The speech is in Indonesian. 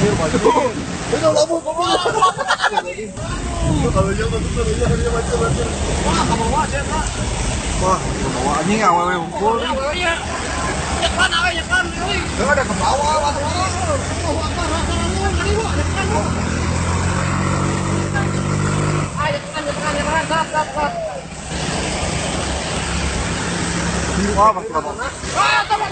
Udah lama kalau dia masuk dia macam-macam. Wah, kamu bawa dia, Pak. Wah, bawa anjing awewe ngumpul. Awewenya. Nyekan awe nyekan. Enggak ada ke bawah, wah. Ayo tekan, sap. Wah, Mas. Wah, tolong.